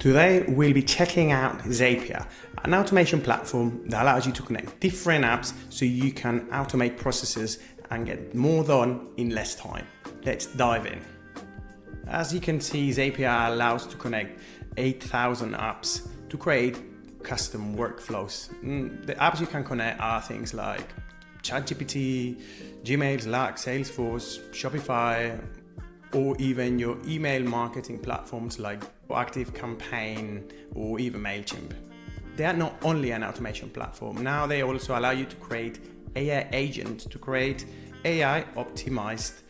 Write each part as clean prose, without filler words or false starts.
Today we'll be checking out Zapier, an automation platform that allows you to connect different apps so you can automate processes and get more done in less time. Let's dive in. As you can see, Zapier allows to connect 8,000 apps to create custom workflows. The apps you can connect are things like ChatGPT, Gmail, Slack, Salesforce, Shopify, or even your email marketing platforms like ActiveCampaign or even MailChimp. They are not only an automation platform, now they also allow you to create AI agents to create AI optimized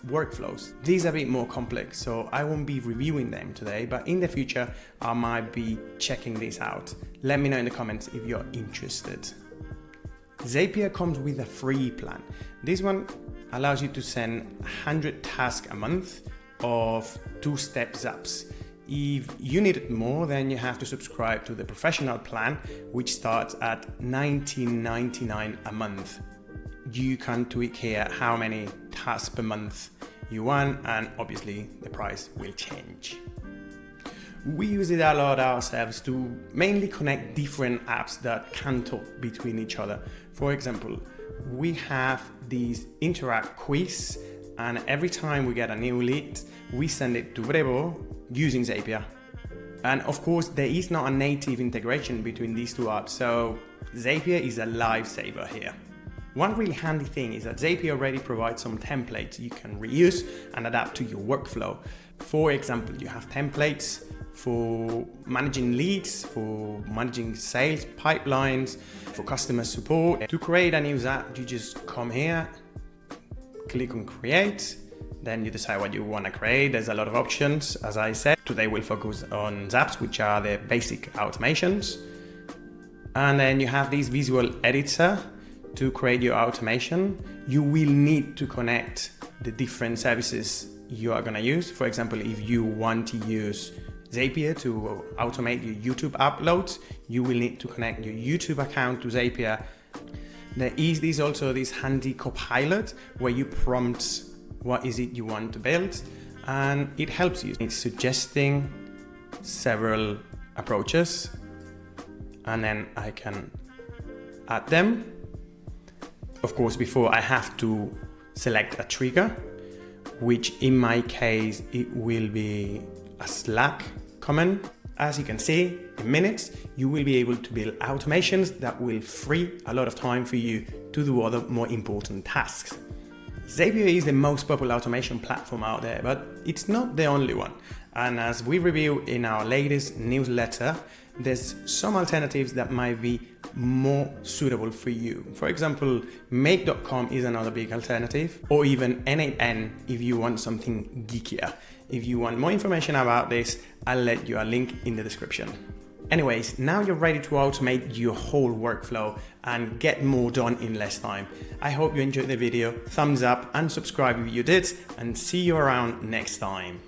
workflows. These are a bit more complex, so I won't be reviewing them today, but in the future I might be checking this out. Let me know in the comments if you're interested. Zapier comes with a free plan. This one allows you to send 100 tasks a month of 2-step zaps. If you need more, then you have to subscribe to the professional plan, which starts at $19.99 a month. You can tweak here how many tasks per month you want, and obviously the price will change. We use it a lot ourselves to mainly connect different apps that can talk between each other. For example, we have these interact quiz, and every time we get a new lead, we send it to Brevo using Zapier. And of course, there is not a native integration between these two apps, so Zapier is a lifesaver here. One really handy thing is that Zapier already provides some templates you can reuse and adapt to your workflow. For example, you have templates for managing leads, for managing sales pipelines, for customer support. To create a new Zap, you just come here, click on create, then you decide what you want to create. There's a lot of options, as I said. Today we'll focus on Zaps, which are the basic automations. And then you have this visual editor to create your automation. You will need to connect the different services you are going to use. For example, if you want to use Zapier to automate your YouTube uploads, you will need to connect your YouTube account to Zapier. There is also this handy copilot where you prompt what is it you want to build, and it helps you. It's suggesting several approaches, and then I can add them. Of course, before I have to select a trigger, which in my case, it will be a Slack comment. As you can see, in minutes, you will be able to build automations that will free a lot of time for you to do other more important tasks. Zapier is the most popular automation platform out there, but it's not the only one. And as we review in our latest newsletter, there's some alternatives that might be more suitable for you. For example, make.com is another big alternative, or even N8N if you want something geekier. If you want more information about this, I'll let you a link in the description. Anyways, now you're ready to automate your whole workflow and get more done in less time. I hope you enjoyed the video. Thumbs up and subscribe if you did, and see you around next time.